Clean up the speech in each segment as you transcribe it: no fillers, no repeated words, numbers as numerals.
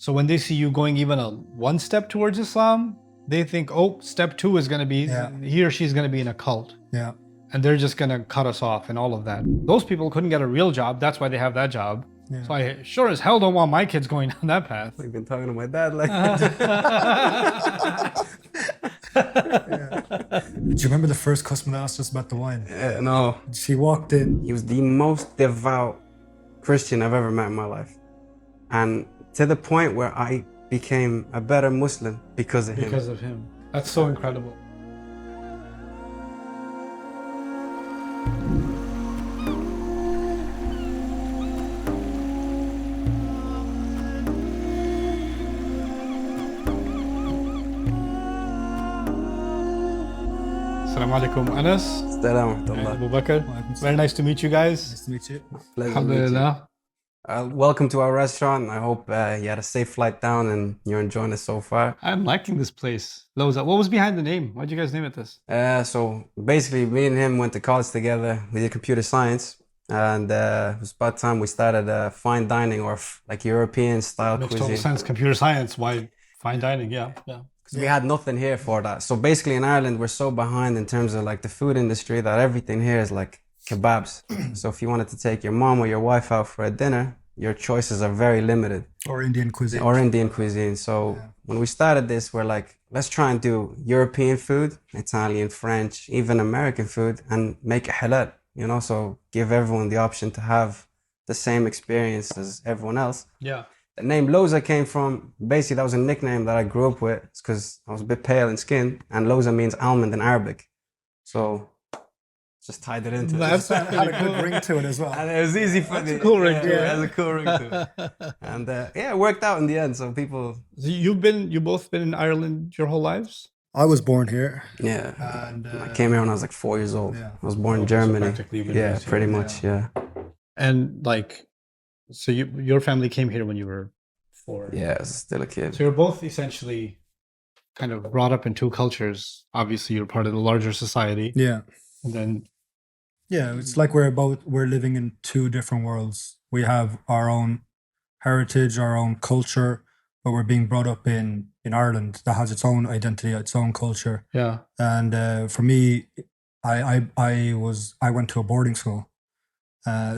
So when they see you going even one step towards Islam, they think, oh, step 2 is going to be, he or she's going to be in a cult. Yeah. And they're just going to cut us off and all of that. Those people couldn't get a real job. That's why they have that job. Yeah. So I sure as hell don't want my kids going down that path. I've been talking to my dad like Do you remember the first customer that asked us about the wine? no. She walked in. He was the most devout Christian I've ever met in my life. And to the point where I became a better Muslim because of him. Because of him. That's so incredible. Assalamu alaikum, Anas. Assalamu alaikum. Abubakar. Very nice to meet you guys. Nice to meet you. Pleasure to meet you. Alhamdulillah. Welcome to our restaurant. I hope you had a safe flight down and you're enjoying it so far. I'm liking this place. Lowza. What was behind the name? Why'd you guys name it this? So basically, me and him went to college together. We did computer science. And it was about time we started fine dining or like European style Makes cuisine. total sense. Computer science. Why fine dining? Yeah. Because we had nothing here for that. So basically in Ireland, we're so behind in terms of like the food industry that everything here is like kebabs. So if you wanted to take your mom or your wife out for a dinner, your choices are very limited. Or Indian cuisine. Or Indian cuisine. So when we started this, we're like, let's try and do European food, Italian, French, even American food, and make it halal, you know? So give everyone the option to have the same experience as everyone else. Yeah. The name Lowza came from, basically that was a nickname that I grew up with. It's because I was a bit pale in skin, and Lowza means almond in Arabic. So just tied it into That's it. Had a good ring to it as well. And it was easy for me. a cool ring to it. It has a cool ring to it. And it worked out in the end. So people... So you both been in Ireland your whole lives? I was born here. Yeah. And I came here when I was like 4 years old. Yeah. I was born in So Germany. practically you've been Yeah, raised here. pretty much, yeah. And like, so your family came here when you were 4. Yeah, I was still a kid. So you're both essentially kind of brought up in two cultures. Obviously, you're part of the larger society. Yeah. And then, Yeah, it's like we're living in two different worlds. We have our own heritage, our own culture, but we're being brought up in Ireland that has its own identity, its own culture. yeah. And for me, I went to a boarding school,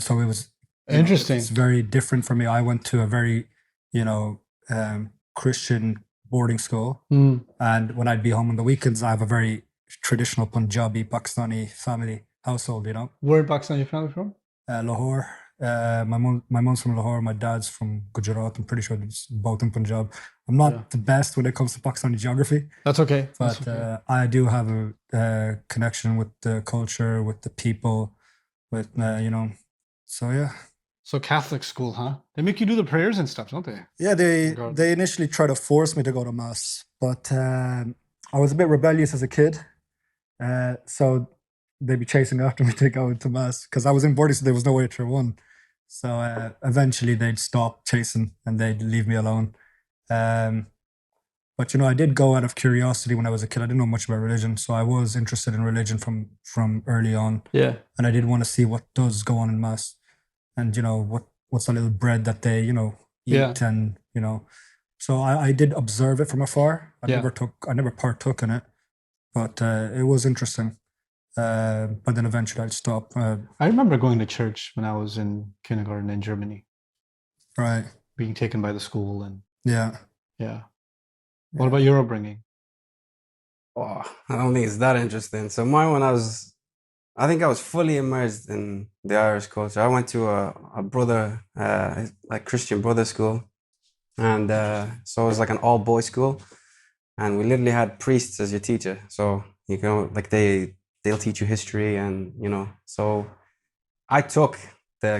so it was Interesting. It's very different for me. I went to a very, Christian boarding school, and when I'd be home on the weekends, I have a very traditional Punjabi Pakistani family household. Where in Pakistan your family from? Lahore. My mom's from Lahore. My dad's from Gujarat. I'm pretty sure it's both in Punjab. I'm not the best when it comes to Pakistani geography, That's okay. but I do have a connection with the culture, with the people, with So yeah, So Catholic school, huh? They make you do the prayers and stuff, don't they? yeah. God. They initially tried to force me to go to mass, but I was a bit rebellious as a kid, so they'd be chasing after me to go to mass because I was in boarding, so there was no way to run. So eventually they'd stop chasing and they'd leave me alone. But I did go out of curiosity when I was a kid. I didn't know much about religion, so I was interested in religion from early on. Yeah. And I did want to see what does go on in mass, and what's the little bread that they eat, and So I did observe it from afar. I never partook in it, but it was interesting. But then eventually I'd stop. I remember going to church when I was in kindergarten in Germany, Right. being taken by the school and Yeah. yeah. What about your upbringing? Oh, I don't think it's that interesting. So mine, I think I was fully immersed in the Irish culture. I went to a brother, like Christian brother school. And so it was like an all boys school. And we literally had priests as your teacher. So, like they'll teach you history and, so I took the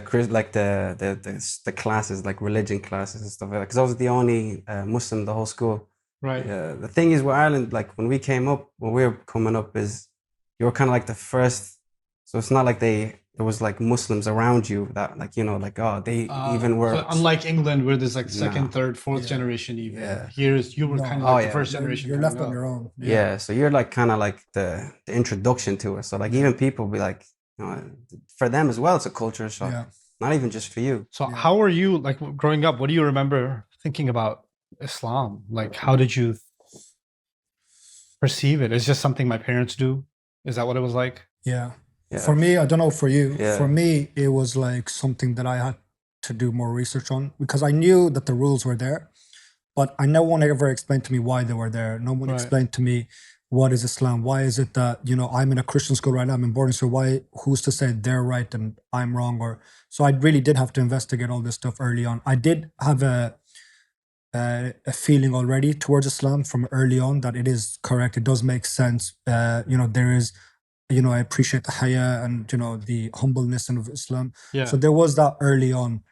classes, like religion classes and stuff like that, because I was the only Muslim in the whole school. Right. The thing is with Ireland, like when we were coming up is you were kind of like the first, so it's not like there was like Muslims around you that like, they even were. So unlike England where there's like second, third, fourth generation even. Yeah. Here you were kind of like the first generation. You're left coming on up. your own. Yeah, so you're like kind of like the introduction to it. So like even people be like, for them as well, it's a culture shock. Yeah. Not even just for you. So how were you like growing up? What do you remember thinking about Islam? Like, how did you perceive it? It's just something my parents do. Is that what it was like? Yeah. For me, I don't know for you. Yeah. For me, it was like something that I had to do more research on, because I knew that the rules were there, but no one ever explained to me why they were there. No one explained to me what is Islam. Why is it that, you know, I'm in a Christian school right now, I'm in boarding school. Why? Who's to say they're right and I'm wrong? Or so I really did have to investigate all this stuff early on. I did have a feeling already towards Islam from early on that it is correct. It does make sense. You know, there is, you know, I appreciate the haya and, you know, the humbleness of Islam. Yeah. So there was that early on.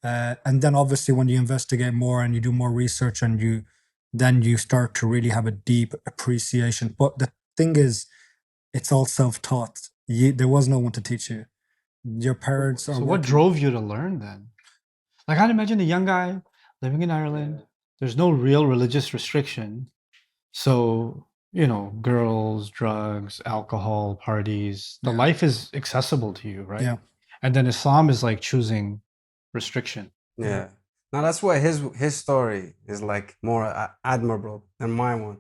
And then obviously when you investigate more and you do more research and then you start to really have a deep appreciation. But the thing is, it's all self-taught. There was no one to teach you. Your parents are So what drove you to learn then? Like, I'd imagine a young guy living in Ireland, there's no real religious restriction. So, you know, girls, drugs, alcohol, parties, the life is accessible to you, right? Yeah. And then Islam is like choosing restriction. Yeah. Now that's why his story is like more admirable than my one,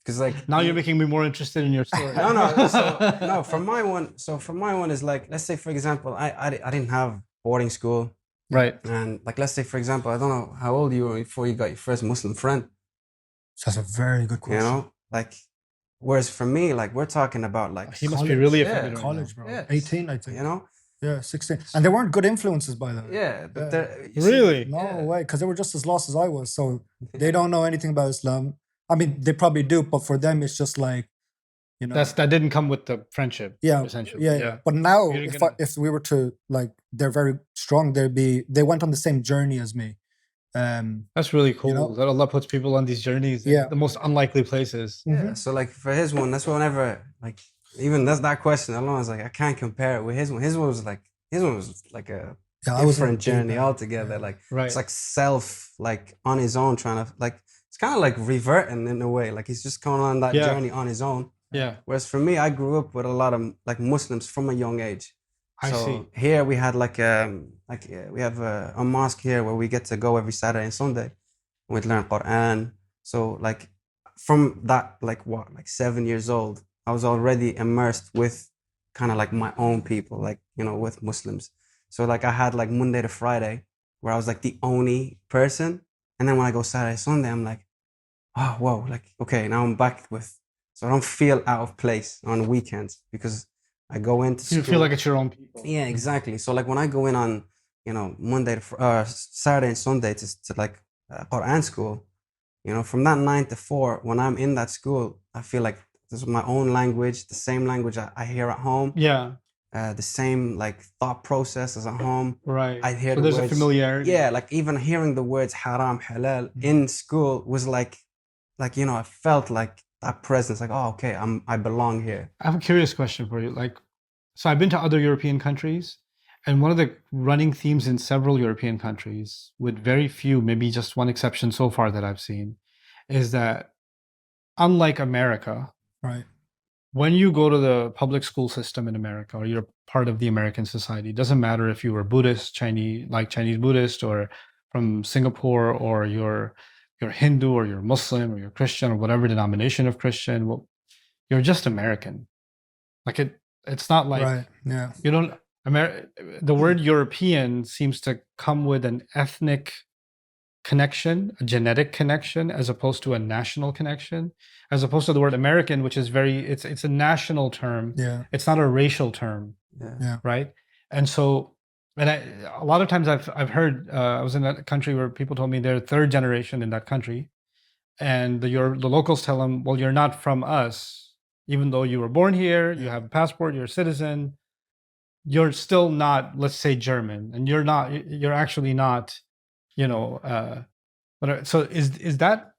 because like now you're making me more interested in your story. No. For my one is like, let's say for example, I didn't have boarding school, right? And like, let's say for example, I don't know how old you were before you got your first Muslim friend. That's a very good question. You know, like, whereas for me, like, we're talking about like he must be really offended. College, bro. Yeah. 18, I think. You know. Yeah, 16. And they weren't good influences, by the way. Yeah, but really? No way, because they were just as lost as I was. So they don't know anything about Islam. I mean, they probably do, but for them, it's just like, you know. That didn't come with the friendship, essentially. Yeah. But now, if we were to, like, they're very strong, they went on the same journey as me. That's really cool, you know? That Allah puts people on these journeys in the most unlikely places. Yeah, so like for his one, that's whenever, like, even that question alone, I was like, I can't compare it with his one. His one was like a different journey altogether. Like, it's like like on his own, trying to, like, it's kind of like reverting in a way. Like, he's just going on that journey on his own. Yeah. Whereas for me, I grew up with a lot of like Muslims from a young age. I see. Here we had we have a mosque here where we get to go every Saturday and Sunday. We'd learn Quran. So like from that, like 7 years old, I was already immersed with kind of like my own people, like, you know, with Muslims. So like I had like Monday to Friday where I was like the only person. And then when I go Saturday, Sunday, I'm like, oh, whoa, like, okay, now I'm back with, so I don't feel out of place on weekends because I go into school. You feel like it's your own people. Yeah, exactly. So like when I go in on, you know, Monday to Saturday and Sunday to like Quran school, you know, from that 9 to 4, when I'm in that school, I feel like this is my own language, the same language I hear at home. Yeah. The same like thought process as at home. Right. I hear there's a familiarity. Yeah, like even hearing the words haram, halal in school was like, you know, I felt like that presence, like, oh, okay, I belong here. I have a curious question for you. Like, so I've been to other European countries, and one of the running themes in several European countries, with very few, maybe just one exception so far that I've seen, is that unlike America, right, when you go to the public school system in America, or you're part of the American society, it doesn't matter if you were Buddhist, Chinese Buddhist, or from Singapore, or you're Hindu, or you're Muslim, or you're Christian, or whatever denomination of Christian. Well, you're just American. Like it's not like, right, yeah. You don't. The word European seems to come with an ethnic connection, a genetic connection, as opposed to a national connection, as opposed to the word American, which is it's a national term. Yeah. It's not a racial term. Yeah. Right. And so, a lot of times I've heard, I was in that country where people told me they're third generation in that country, and the locals tell them, well, you're not from us, even though you were born here, you have a passport, you're a citizen, you're still not, let's say, German, and you're actually not, you know, so is that,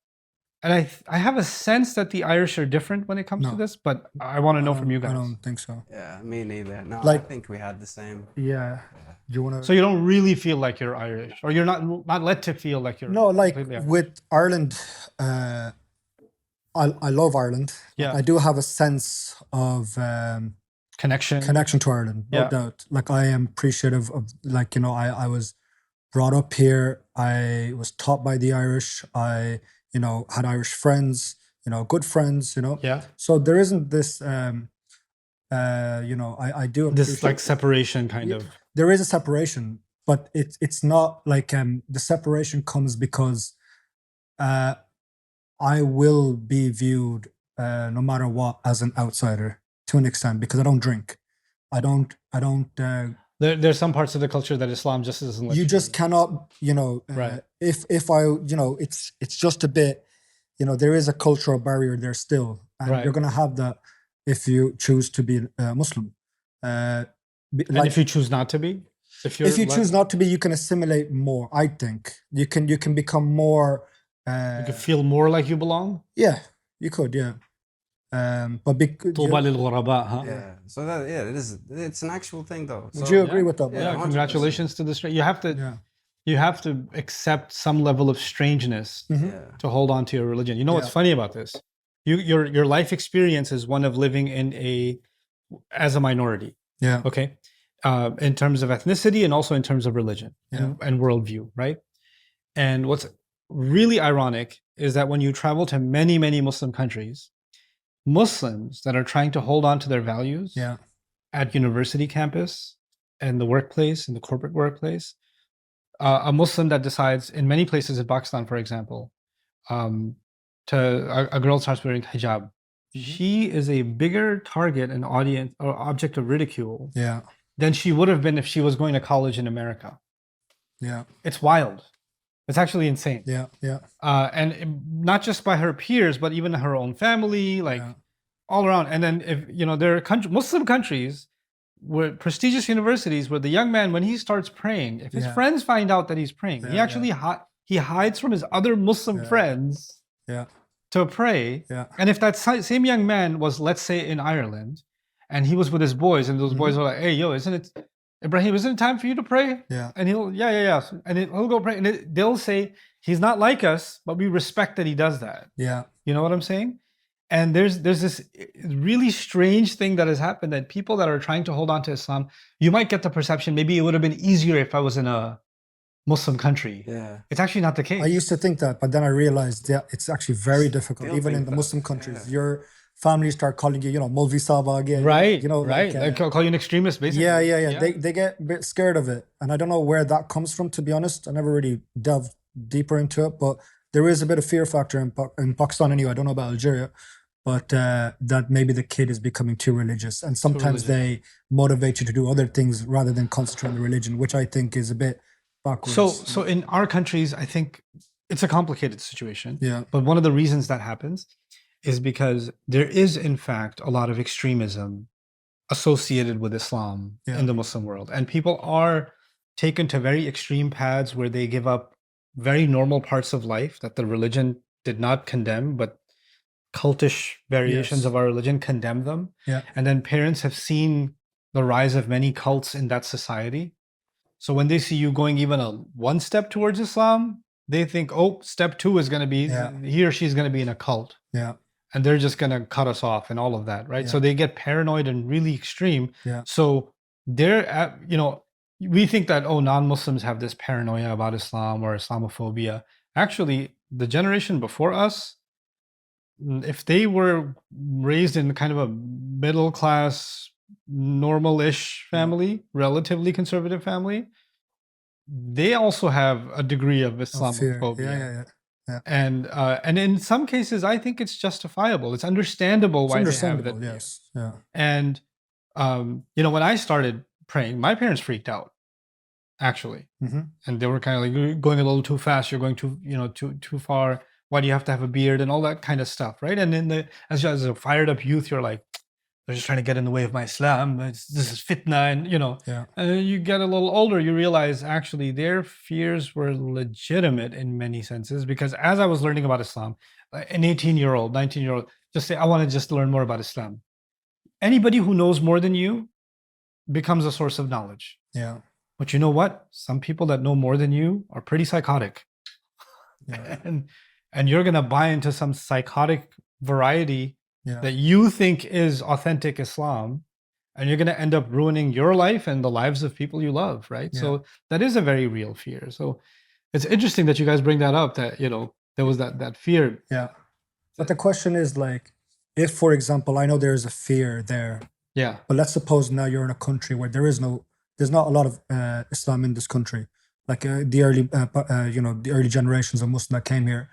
and I have a sense that the Irish are different when it comes to this, but I want to know from you guys. I don't think so. Yeah, me neither. No, like, I think we had the same. Yeah. Do you want to? So you don't really feel like you're Irish, or you're not let to feel like you're. No, like with Ireland, I love Ireland. Yeah. I do have a sense of connection to Ireland, no doubt. Like I am appreciative of, like, you know, I was brought up here. I was taught by the Irish. I, had Irish friends, good friends, Yeah. So there isn't this, I do This appreciate like separation kind of. There is a separation, but it's not like the separation comes because I will be viewed no matter what as an outsider to an extent because I don't drink. I don't. There's some parts of the culture that Islam just doesn't let You just cannot, Right. If I, it's just a bit, there is a cultural barrier there still, and Right. you're gonna have that if you choose to be Muslim. And if you choose not to be, if you choose not to be, you can assimilate more. I think you can become more. you can feel more like you belong. Yeah, you could. Yeah. But طوبى للغرباء, huh? Yeah. So that it's an actual thing though. Would So, you agree with that? Yeah, Yeah, congratulations to this. You have to. Yeah. You have to accept some level of strangeness yeah. to hold on to your religion. You know what's Yeah. funny about this? Your life experience is one of living as a minority. Yeah. Okay, in terms of ethnicity and also in terms of religion and worldview, right? And what's really ironic is that when you travel to many, many Muslim countries, Muslims that are trying to hold on to their values at university campus and the workplace, in the corporate workplace, a Muslim that decides in many places in Pakistan, for example, a girl starts wearing hijab, she is a bigger target and audience or object of ridicule than she would have been if she was going to college in America. Yeah. It's wild. It's actually insane. Yeah. Yeah. And not just by her peers, but even her own family, like all around. And then if there are Muslim countries where prestigious universities where the young man, when he starts praying, if his friends find out that he's praying, he actually he hides from his other Muslim friends to pray. And if that same young man was, let's say, in Ireland, and he was with his boys, and those boys were like, "Hey, yo, Ibrahim, isn't it time for you to pray?" Yeah. And he'll, and he'll go pray, and they'll say, "He's not like us, but we respect that he does that." Yeah. You know what I'm saying? And there's this really strange thing that has happened, that people that are trying to hold on to Islam, you might get the perception maybe it would have been easier if I was in a Muslim country. Yeah. It's actually not the case. I used to think that, but then I realized it's actually very difficult. Still Even think in the that. Muslim countries, your family start calling you, Molvi Saba again. Right. Like, They call you an extremist, basically. Yeah. They get a bit scared of it. And I don't know where that comes from, to be honest. I never really delved deeper into it, but there is a bit of fear factor in Pakistan anyway. I don't know about Algeria, but that maybe the kid is becoming too religious. And sometimes they motivate you to do other things rather than concentrate on the religion, which I think is a bit backwards. So in our countries, I think it's a complicated situation. Yeah. But one of the reasons that happens is because there is, in fact, a lot of extremism associated with Islam in the Muslim world. And people are taken to very extreme paths where they give up very normal parts of life that the religion did not condemn, but cultish variations of our religion condemn them. Yeah. And then parents have seen the rise of many cults in that society. So when they see you going even one step towards Islam, they think, oh, step 2 is going to be, he or she's going to be in a cult. Yeah. And they're just going to cut us off and all of that, right? Yeah. So they get paranoid and really extreme. Yeah. So they're, we think that, oh, non-Muslims have this paranoia about Islam or Islamophobia. Actually, the generation before us, if they were raised in kind of a middle-class, normal-ish family, relatively conservative family, they also have a degree of Islamophobia. Yeah. And in some cases, I think it's justifiable. It's understandable why they have that. Yes. Yeah. And when I started praying, my parents freaked out, actually, and they were kind of like, "You're going a little too fast. You're going too far. Why do you have to have a beard?" and all that kind of stuff, right? And then as a fired up youth, you're like, "They're just trying to get in the way of my Islam. This is fitna," and And then you get a little older, you realize actually their fears were legitimate in many senses, because as I was learning about Islam, an 18-year-old, 19-year-old, just say, "I want to just learn more about Islam." Anybody who knows more than you becomes a source of knowledge. Yeah. But you know what? Some people that know more than you are pretty psychotic. Yeah. And you're going to buy into some psychotic variety that you think is authentic Islam, and you're going to end up ruining your life and the lives of people you love, right? Yeah. So that is a very real fear. So it's interesting that you guys bring that up, that, there was that fear. Yeah. But the question is, like, if, for example, I know there is a fear there, Yeah. but let's suppose now you're in a country where there's not a lot of Islam in this country. Like the early generations of Muslims that came here,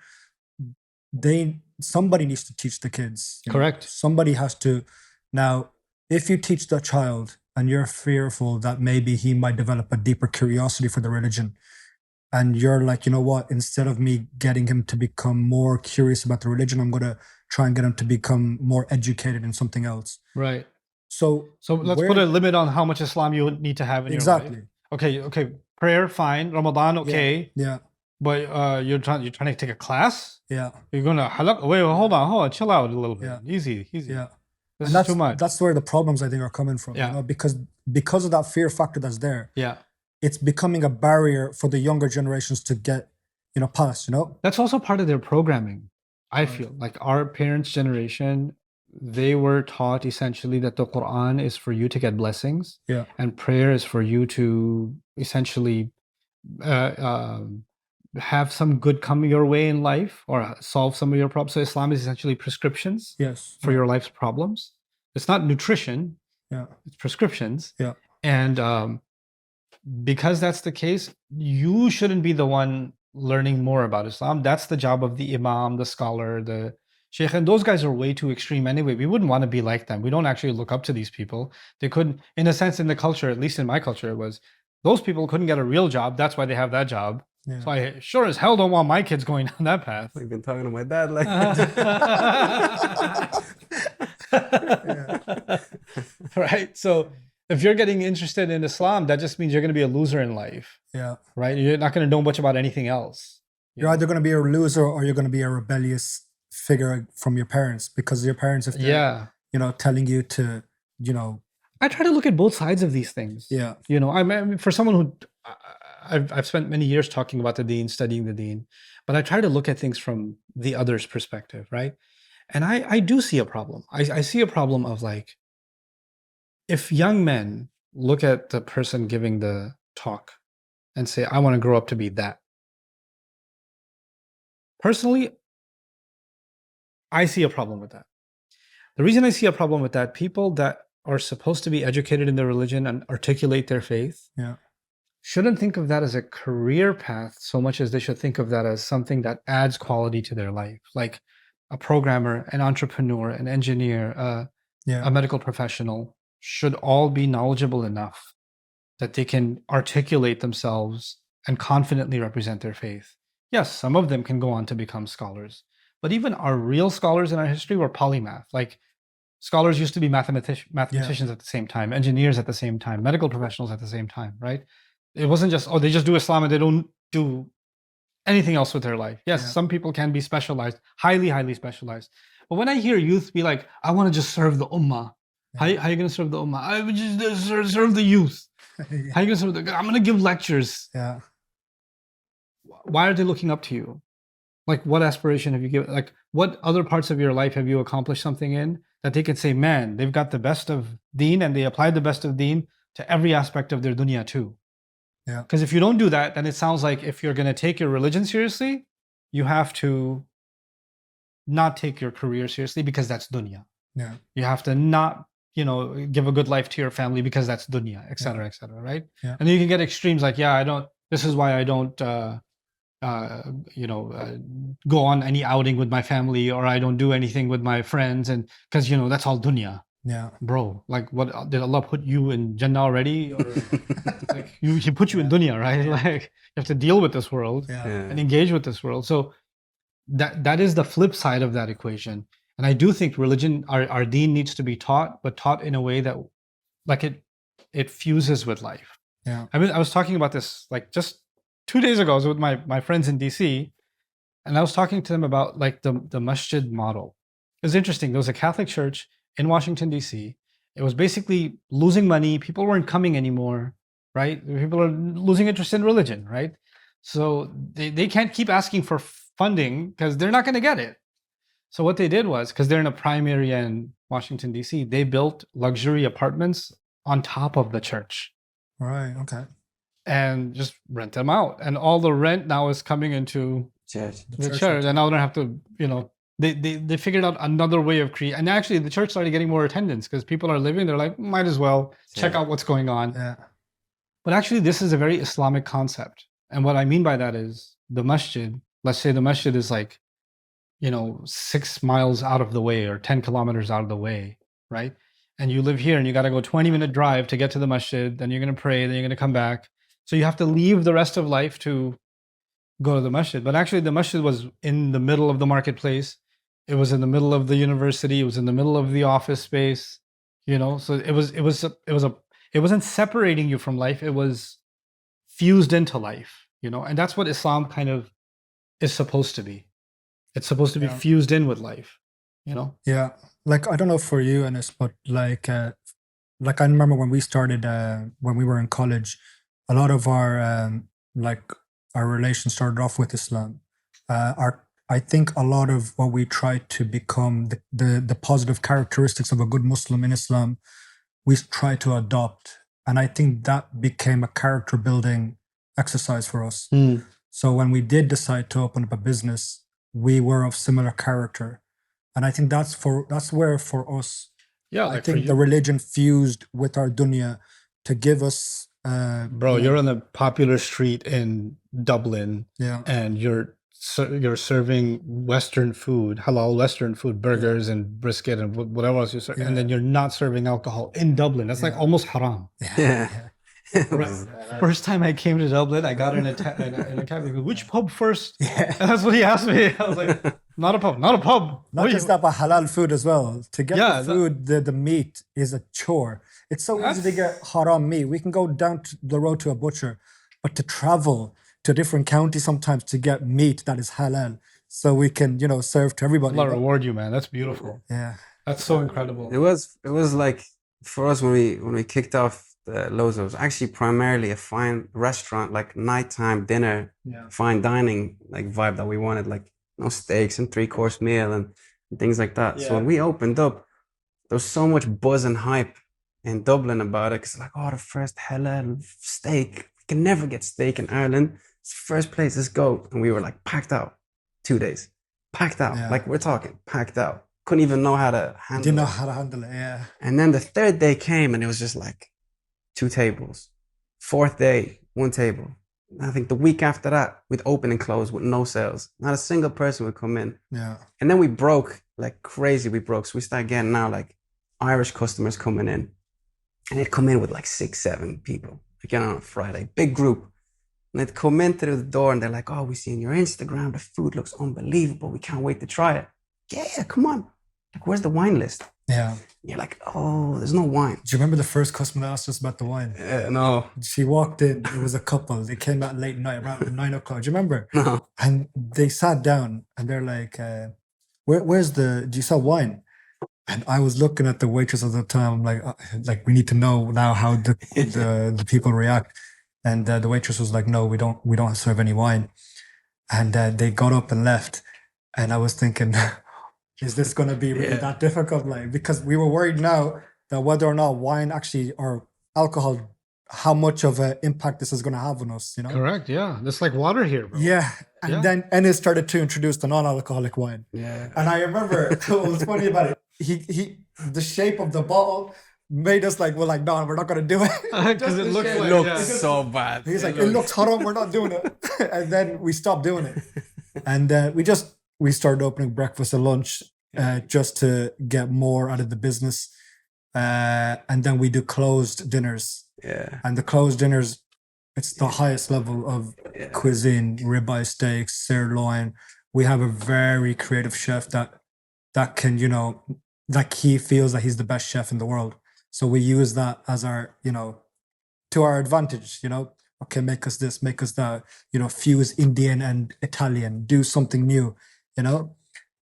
somebody needs to teach the kids. Correct. Somebody has to. Now, if you teach the child and you're fearful that maybe he might develop a deeper curiosity for the religion, and you're like, you know what, instead of me getting him to become more curious about the religion, I'm going to try and get him to become more educated in something else. Right. So let's put a limit on how much Islam you need to have in your life. Exactly. Okay. Prayer, fine. Ramadan, okay. Yeah. But you're trying to take a class? Yeah. You're going to halak? Wait, hold on. Chill out a little bit. Yeah. Easy. Yeah. This is too much. That's where the problems, I think, are coming from. Yeah. Because of that fear factor that's there. Yeah. It's becoming a barrier for the younger generations to get, past, That's also part of their programming. I feel like our parents' generation, they were taught essentially that the Quran is for you to get blessings. Yeah. And prayer is for you to essentially have some good come your way in life or solve some of your problems. So Islam is essentially prescriptions for your life's problems. It's not nutrition. Yeah. It's prescriptions. Yeah. And because that's the case, you shouldn't be the one learning more about Islam. That's the job of the imam, the scholar, the sheikh, and those guys are way too extreme anyway. We wouldn't want to be like them. We don't actually look up to these people. They couldn't, in a sense, in the culture, at least in my culture, it was those people couldn't get a real job. That's why they have that job. Yeah. So I sure as hell don't want my kids going down that path. I've been talking to my dad like Right. So if you're getting interested in Islam, that just means you're going to be a loser in life. Yeah. Right. You're not going to know much about anything else. You're either going to be a loser or you're going to be a rebellious figure from your parents, because your parents, if they're, telling you to, I try to look at both sides of these things. Yeah. I mean, for someone who I've spent many years talking about the deen, studying the deen, but I try to look at things from the other's perspective, right? And I do see a problem. I see a problem of, like, if young men look at the person giving the talk and say, I want to grow up to be that. Personally, I see a problem with that. The reason I see a problem with that, people that are supposed to be educated in their religion and articulate their faith, shouldn't think of that as a career path so much as they should think of that as something that adds quality to their life. Like a programmer, an entrepreneur, an engineer, a medical professional should all be knowledgeable enough that they can articulate themselves and confidently represent their faith. Yes, some of them can go on to become scholars, but even our real scholars in our history were polymath. Like, scholars used to be mathematicians at the same time, engineers at the same time, medical professionals at the same time, right? It wasn't just, they just do Islam and they don't do anything else with their life. Yes, some people can be specialized, highly, highly specialized. But when I hear youth be like, I want to just serve the ummah. How are you going to serve the ummah? I would just serve the youth. How are you going to serve I'm going to give lectures. Yeah. Why are they looking up to you? Like, what aspiration have you given? Like, what other parts of your life have you accomplished something in that they can say, man, they've got the best of deen and they applied the best of deen to every aspect of their dunya too. Yeah. Because if you don't do that, then it sounds like if you're going to take your religion seriously, you have to not take your career seriously because that's dunya. Yeah. You have to not, give a good life to your family because that's dunya, et cetera, right? Yeah. And then you can get extremes like, this is why I don't, go on any outing with my family, or I don't do anything with my friends, and because that's all dunya. Yeah, bro. Like, what did Allah put you in Jannah already? Or like He put you in dunya, right? Like, you have to deal with this world and engage with this world. So that is the flip side of that equation. And I do think religion, our deen needs to be taught, but taught in a way that, like, it fuses with life. Yeah. I mean, I was talking about this like just 2 days ago. I was with my friends in DC, and I was talking to them about, like, the masjid model. It was interesting. There was a Catholic church in Washington, DC. It was basically losing money. People weren't coming anymore, right? People are losing interest in religion, right? So they can't keep asking for funding because they're not going to get it. So what they did was, because they're in a prime area in Washington, D.C., they built luxury apartments on top of the church. Right, okay. And just rent them out. And all the rent now is coming into the church. And now they don't have to, they figured out another way of creating. And actually, the church started getting more attendance because people are living. They're like, might as well check out what's going on. Yeah. But actually, this is a very Islamic concept. And what I mean by that is the masjid, let's say the masjid is like, 6 miles out of the way or 10 kilometers out of the way, right? And you live here and you got to go 20-minute drive to get to the masjid. Then you're going to pray. Then you're going to come back. So you have to leave the rest of life to go to the masjid. But actually, the masjid was in the middle of the marketplace. It was in the middle of the university. It was in the middle of the office space. So it wasn't separating you from life. It was fused into life. And that's what Islam kind of is supposed to be. It's supposed to be fused in with life. Yeah. Like, I don't know for you, Anis, but like I remember when we started, when we were in college, a lot of our relations started off with Islam. I think a lot of what we tried to become, the positive characteristics of a good Muslim in Islam, we tried to adopt. And I think that became a character building exercise for us. So when we did decide to open up a business, we were of similar character. And I think that's where for us, I think the religion fused with our dunya to give us. Bro, you're on the popular street in Dublin, and you're serving Western food, halal Western food, burgers and brisket and whatever else you serve, and then you're not serving alcohol in Dublin. That's like almost haram. First time I came to Dublin, I got in a cafe. Which pub first? And that's what he asked me. I was like, not a pub. Not just that, but halal food as well. To get the food, the meat is a chore. It's so easy to get haram meat. We can go down the road to a butcher, but to travel to a different county sometimes to get meat that is halal, so we can, serve to everybody. Allah reward you, man. That's beautiful. Yeah, that's so incredible. It was like, for us when we kicked off the Lowza, it was actually primarily a fine restaurant, like nighttime dinner, fine dining like vibe that we wanted, like steaks and 3-course meal and things like that. So when we opened up, there was so much buzz and hype in Dublin about it, because like, the first halal steak. We can never get steak in Ireland. It's the first place, let's go. And we were like packed out 2 days. Packed out. Like, we're talking packed out. Couldn't even know how to handle it. Didn't know how to handle it, yeah. And then the third day came and it was just like 2 tables. Fourth day, 1 table. I think the week after that, we'd open and close with no sales. Not a single person would come in. Yeah. And then we broke like crazy. So we started getting now like Irish customers coming in. And they'd come in with like 6-7 people, again on a Friday, big group. And they'd come in through the door and they're like, we see on your Instagram, the food looks unbelievable. We can't wait to try it. Yeah, come on. Like, where's the wine list? Yeah. And you're like, there's no wine. Do you remember the first customer that asked us about the wine? No. She walked in, it was a couple. They came out late night, around 9 o'clock. Do you remember? No. And they sat down and they're like, do you sell wine? And I was looking at the waitress at the time, like we need to know now how the people react. And the waitress was like, no, we don't serve any wine. And they got up and left. And I was thinking, is this going to be really that difficult? Like, because we were worried now that whether or not wine actually or alcohol, how much of an impact this is going to have on us, Correct, yeah. It's like water here, bro. Yeah. And then Enes started to introduce the non-alcoholic wine. Yeah. And I remember what was funny about it. He the shape of the bottle made us like, no, we're not going to do it. Because it looks so bad. He's like, it looks haram, we're not doing it. And then we stopped doing it. And we started opening breakfast and lunch just to get more out of the business. And then we do closed dinners. Yeah. And the closed dinners, it's the highest level of cuisine, ribeye steaks, sirloin. We have a very creative chef that can, like, he feels that he's the best chef in the world. So we use that as our, to our advantage, okay, make us this, make us that, fuse Indian and Italian, do something new, and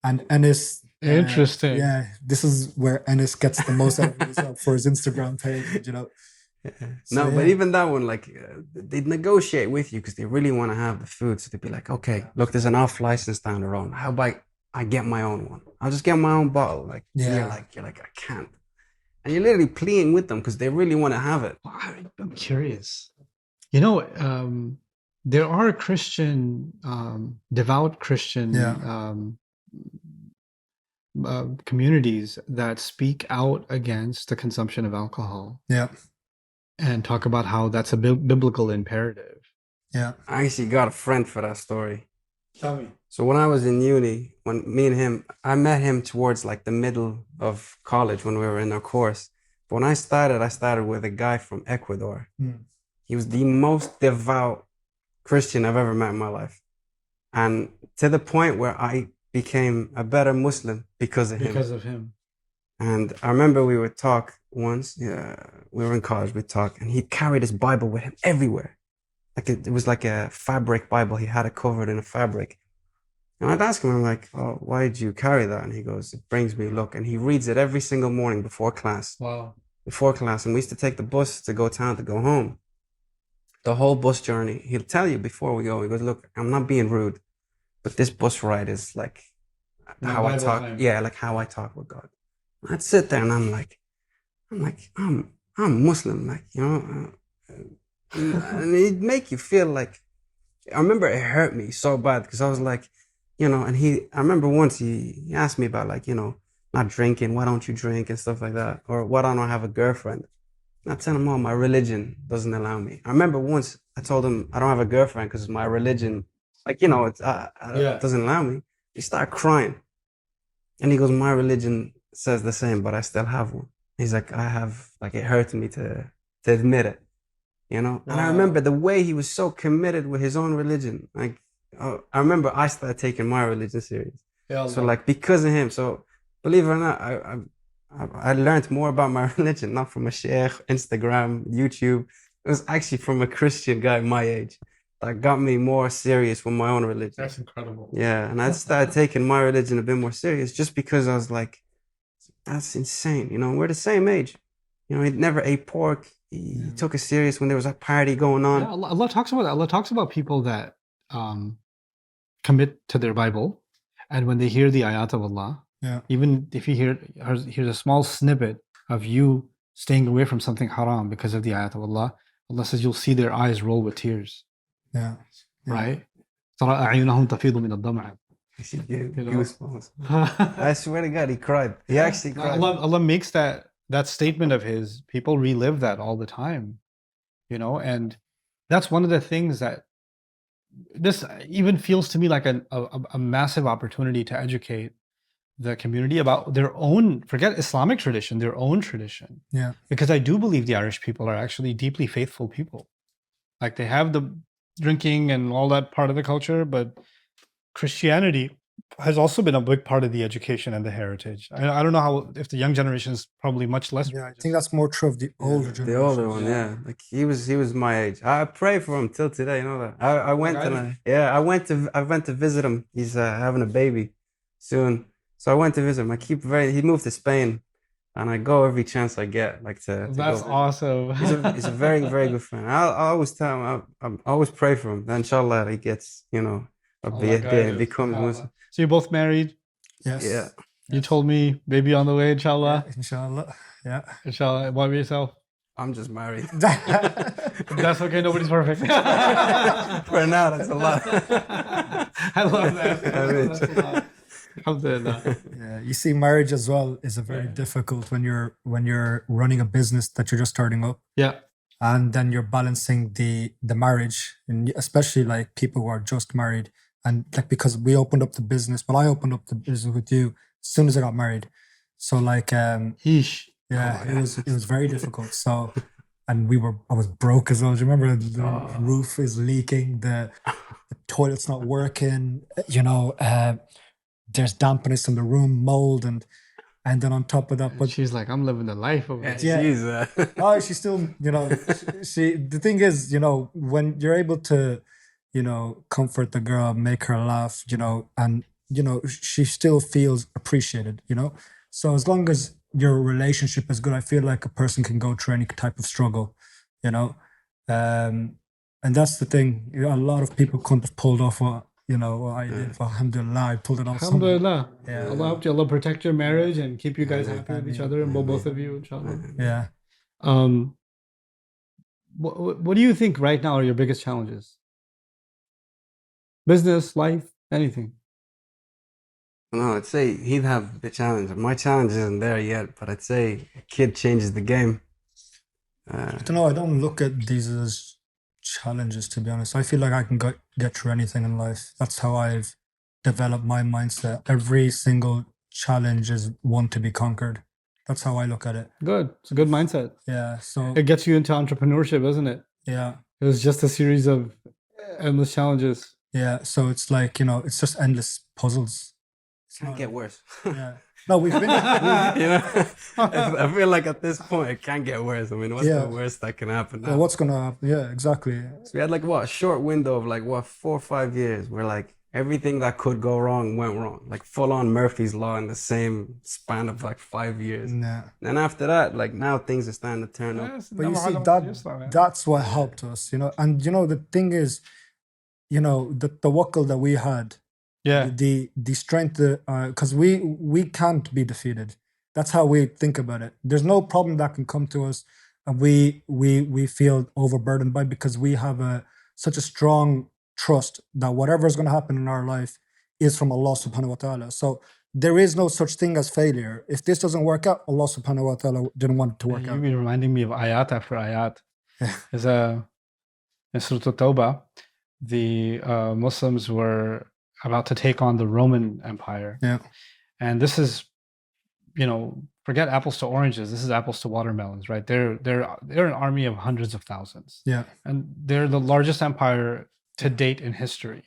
Enes. Interesting. This is where Enes gets the most out of himself for his Instagram page, But even that one, like, they'd negotiate with you because they really want to have the food. So they'd be like, okay, look, there's an off license down the road. How about I get my own one. I'll just get my own bottle. Like, and you're like, I can't. And you're literally pleading with them because they really want to have it. I'm curious. You know, there are Christian, devout Christian communities that speak out against the consumption of alcohol. Yeah. And talk about how that's a biblical imperative. Yeah. I actually got a friend for that story. Tell me. So when I was in uni, when me and him, I met him towards like the middle of college when we were in our course. But when I started with a guy from Ecuador. He was the most devout Christian I've ever met in my life. And to the point where I became a better Muslim because of him. Because of him. And I remember we would talk once, we were in college, we'd talk, and he carried his Bible with him everywhere. Like it was like a fabric Bible. He had it covered in a fabric. And I'd ask him, I'm like, oh, why did you carry that? And he goes, it brings me luck. And he reads it every single morning before class. Wow. Before class. And we used to take the bus to go town to go home. The whole bus journey, he'll tell you before we go, he goes, look, I'm not being rude, but this bus ride is like how I talk. Yeah, like how I talk with God. I'd sit there and I'm Muslim, like, you know, and it'd make you feel like, I remember it hurt me so bad because I was like, you know, and I remember once he asked me about like, you know, not drinking, why don't you drink and stuff like that? Or why don't I have a girlfriend? And I tell him, oh, my religion doesn't allow me. I remember once I told him I don't have a girlfriend because my religion, like, you know, it doesn't allow me. He started crying. And he goes, my religion says the same, but I still have one. He's like, it hurts me to admit it, you know? Wow. And I remember the way he was so committed with his own religion. Like, I remember I started taking my religion serious. So like, because of him, so believe it or not, I learned more about my religion, not from a sheikh, Instagram, YouTube. It was actually from a Christian guy my age that got me more serious with my own religion. That's incredible. Yeah, and I started taking my religion a bit more serious just because I was like, that's insane. You know, we're the same age. You know, he never ate pork. He took it serious when there was a party going on. Yeah, Allah talks about that. Allah talks about people that commit to their Bible, and when they hear the ayat of Allah, even if he hears a small snippet of you staying away from something haram because of the ayat of Allah, Allah says you'll see their eyes roll with tears. Yeah. Right? أعينهم تفيض من الدمع. I swear to God, he cried. He actually cried. Allah makes that statement of his. People relive that all the time, you know, and that's one of the things that this even feels to me like a massive opportunity to educate the community about their own, forget Islamic tradition, their own tradition. Yeah. Because I do believe the Irish people are actually deeply faithful people. Like they have the drinking and all that part of the culture, but Christianity has also been a big part of the education and the heritage. I don't know if the young generation is probably much less. Yeah, I think that's more true of the older generation. The older one, yeah. Like he was my age. I pray for him till today. You know that. I went to visit him. He's having a baby soon, so I went to visit him. He moved to Spain, and I go every chance I get. Like to That's awesome. He's a very, very good friend. I always tell him. I always pray for him. Inshallah, he gets, you know, becomes Muslim. So you're both married? Yes. Yeah. You told me baby on the way, inshallah. Yeah, inshallah. Yeah. Inshallah. What about yourself? I'm just married. That's okay. Nobody's perfect. For now, that's a lot. I love that. That's a lot. Alhamdulillah. Yeah, you see, marriage as well is a very difficult when you're running a business that you're just starting up. Yeah. And then you're balancing the marriage, and especially like people who are just married. And like, because we opened up the business, but I opened up the business with you as soon as I got married. So like, Yeesh. Yeah, it was very difficult. So, and I was broke as well. Do you remember the roof is leaking, the toilet's not working, you know, there's dampness in the room, mold, and then on top of that, but she's like, I'm living the life of it. Yeah. Oh, she's still, you know, the thing is, you know, when you're able to, you know, comfort the girl, make her laugh, you know, and, you know, she still feels appreciated, you know. So as long as your relationship is good, I feel like a person can go through any type of struggle, you know. And that's the thing. You know, a lot of people couldn't have pulled off what you know, I did. Alhamdulillah, I pulled it off. Alhamdulillah. Yeah. Allah help you. Allah protect your marriage and keep you guys happy with each other and both of you, inshallah. Yeah. What do you think right now are your biggest challenges? Business, life, anything? No, I'd say he'd have the challenge. My challenge isn't there yet, but I'd say a kid changes the game. I don't know. I don't look at these as challenges, to be honest. I feel like I can get through anything in life. That's how I've developed my mindset. Every single challenge is one to be conquered. That's how I look at it. Good. It's a good mindset. Yeah. So it gets you into entrepreneurship, isn't it? Yeah. It was just a series of endless challenges. Yeah. So it's like, you know, it's just endless puzzles. Can't get worse. Yeah. No, we've been. You know, I feel like at this point it can't get worse. I mean, what's the worst that can happen now? Well, what's gonna happen? Yeah, exactly. So we had like a short window of 4 or 5 years where like everything that could go wrong went wrong. Like full on Murphy's Law in the same span of 5 years. Yeah. And after that, now things are starting to turn up. But you see, that's what helped us, you know. And you know, the thing is, you know, the tawakkul that we had. Yeah. The strength, because we can't be defeated. That's how we think about it. There's no problem that can come to us, and we feel overburdened by, because we have such a strong trust that whatever is going to happen in our life is from Allah subhanahu wa ta'ala. So there is no such thing as failure. If this doesn't work out, Allah subhanahu wa ta'ala didn't want it to work out. You've been reminding me of ayat after ayat. There's in Surah At-Tawbah, the Muslims were about to take on the Roman Empire. Yeah. And this is, you know, forget apples to oranges. This is apples to watermelons, right? They're an army of hundreds of thousands. Yeah. And they're the largest empire to date in history.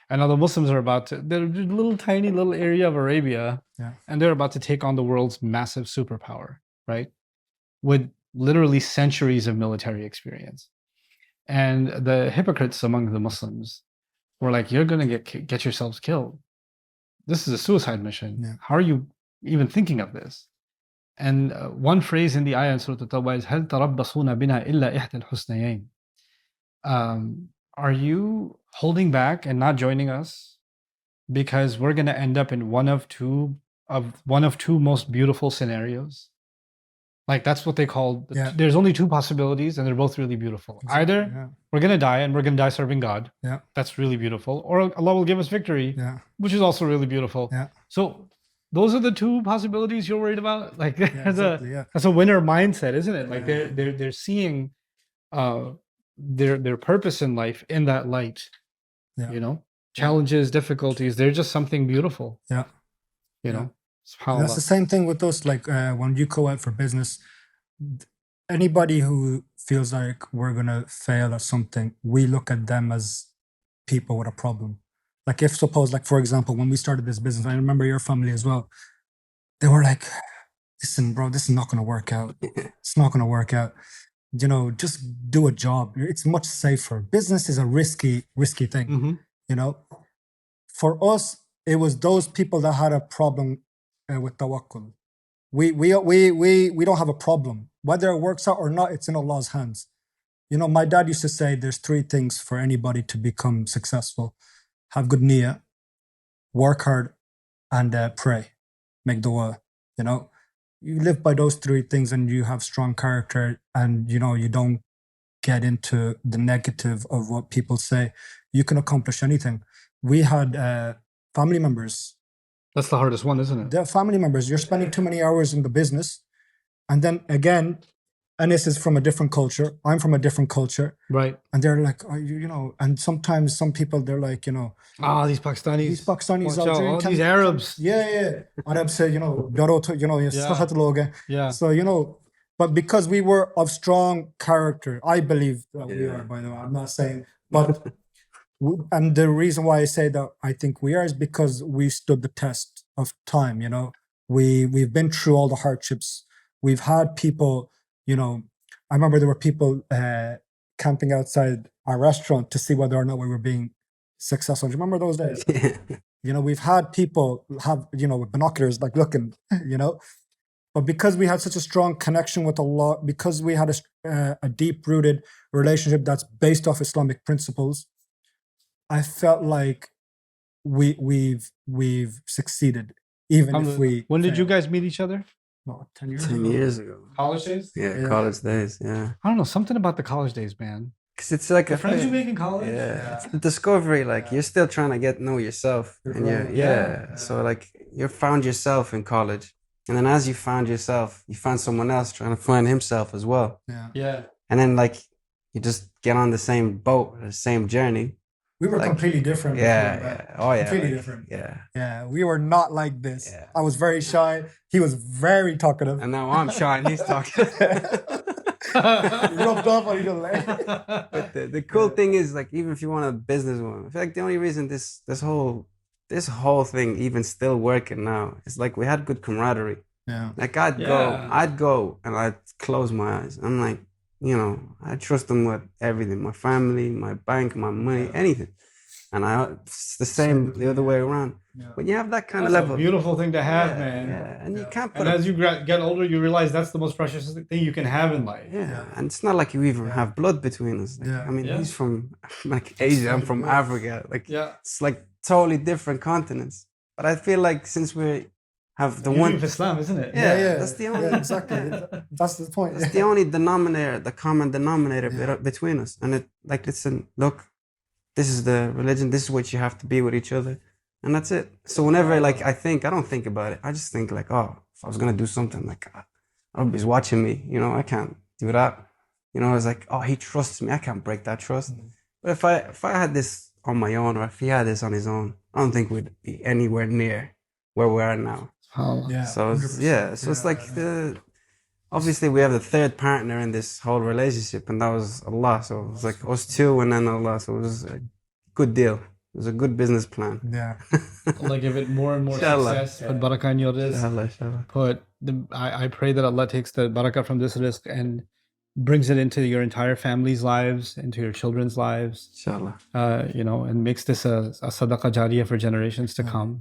And now the Muslims are they're a little tiny little area of Arabia. Yeah. And they're about to take on the world's massive superpower, right? With literally centuries of military experience. And the hypocrites among the Muslims were like, you're going to get yourselves killed. This is a suicide mission. Yeah. How are you even thinking of this? And one phrase in the ayah in Surah At-Tawbah is, هَلْ تَرَبَّصُونَ بِنَا إِلَّا إِحْدَى الْحُسْنَيَيْنِ. Are you holding back and not joining us because we're going to end up in one of two most beautiful scenarios? Like, that's what they call, there's only two possibilities and they're both really beautiful. Exactly, Either we're going to die and we're going to die serving God. Yeah. That's really beautiful. Or Allah will give us victory, which is also really beautiful. Yeah. So those are the two possibilities you're worried about? Like, that's exactly, a winner mindset, isn't it? Like they're seeing their purpose in life in that light. Yeah. You know? Challenges, difficulties, they're just something beautiful. Yeah. You know? That's the same thing with us. Like when you go out for business, anybody who feels like we're gonna fail at something, we look at them as people with a problem. Like if suppose, like for example, when we started this business, I remember your family as well. They were like, "Listen, bro, this is not gonna work out. It's not gonna work out. You know, just do a job. It's much safer. Business is a risky thing. Mm-hmm. You know, for us, it was those people that had a problem with tawakkul. We don't have a problem. Whether it works out or not, it's in Allah's hands. You know, my dad used to say there's three things for anybody to become successful: have good niyyah, work hard, and pray, make dua. You know, you live by those three things and you have strong character, and you know, you don't get into the negative of what people say, you can accomplish anything. We had family members. That's the hardest one, isn't it? They're family members. You're spending too many hours in the business. And then again, Anis is from a different culture. I'm from a different culture. Right. And they're like, oh, you know, and sometimes some people, they're like, you know, these Pakistanis. These Pakistanis, all these Arabs. Yeah. Arabs say, you know, Yeah. So, you know, but because we were of strong character, I believe that we are, by the way, I'm not saying, but and the reason why I say that I think we are is because we stood the test of time. You know, we've been through all the hardships. We've had people, you know, I remember there were people camping outside our restaurant to see whether or not we were being successful. Do you remember those days? You know, we've had people have, you know, with binoculars, like looking, you know, but because we had such a strong connection with Allah, because we had a deep-rooted relationship that's based off Islamic principles, I felt like we've succeeded, even if we. When did you fail. guys meet each other? What, 10 years 10 ago? years ago. College days? Yeah, college days. Yeah. I don't know, something about the college days, man. Because it's like The friends you make in college? Yeah, it's the discovery. Like you're still trying to get to know yourself, and so like you found yourself in college, and then as you found yourself, you found someone else trying to find himself as well. Yeah. And then like you just get on the same boat, the same journey. We were completely different. Oh yeah. Completely different. Yeah. Yeah, we were not like this. Yeah. I was very shy. He was very talkative. And now I'm shy and he's talking. Rubbed off on each other. But the cool thing is, like, even if you want a business one, I feel like the only reason this whole thing even still working now is like we had good camaraderie. Yeah. Like I'd go and I'd close my eyes. I'm like, you know, I trust them with everything, my family, my bank, my money, anything. And it's the same the other way around. Yeah. When you have that kind of level, a beautiful thing to have, man. Yeah, and you can't. And as you get older, you realize that's the most precious thing you can have in life. Yeah, and it's not like you even have blood between us. Like, I mean, he's from like Asia, I'm from Africa. Like, it's like totally different continents. But I feel like since we have the one of Islam, isn't it? Yeah, that's the only exactly. That's the point. That's the only denominator, the common denominator between us. And it like listen, look, this is the religion. This is what you have to be with each other. And that's it. So whenever like I don't think about it. I just think like, oh, if I was gonna do something, like everybody's watching me, you know, I can't do that. You know, it's like, oh, he trusts me. I can't break that trust. But if I had this on my own, or if he had this on his own, I don't think we'd be anywhere near where we are now. So it's like obviously we have the third partner in this whole relationship, and that was Allah. So it was like us two and then Allah. So it was a good deal. It was a good business plan. Yeah. Allah give it more and more success. Put barakah in your rizq. I pray that Allah takes the barakah from this rizq and brings it into your entire family's lives, into your children's lives. Inshallah. You know, and makes this a sadaqah jariyah for generations to come.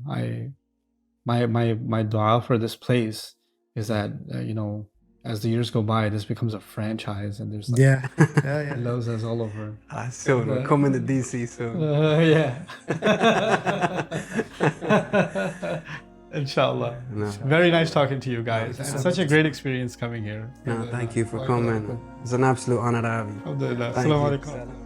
My dua for this place is that you know, as the years go by, this becomes a franchise, and there's like Lowzas all over. Soon we're coming to DC soon. Inshallah. Very nice talking to you guys. And such a great experience coming here. Thank you for coming. It's an absolute honor to have you. Alhamdulillah. Assalamu alaikum.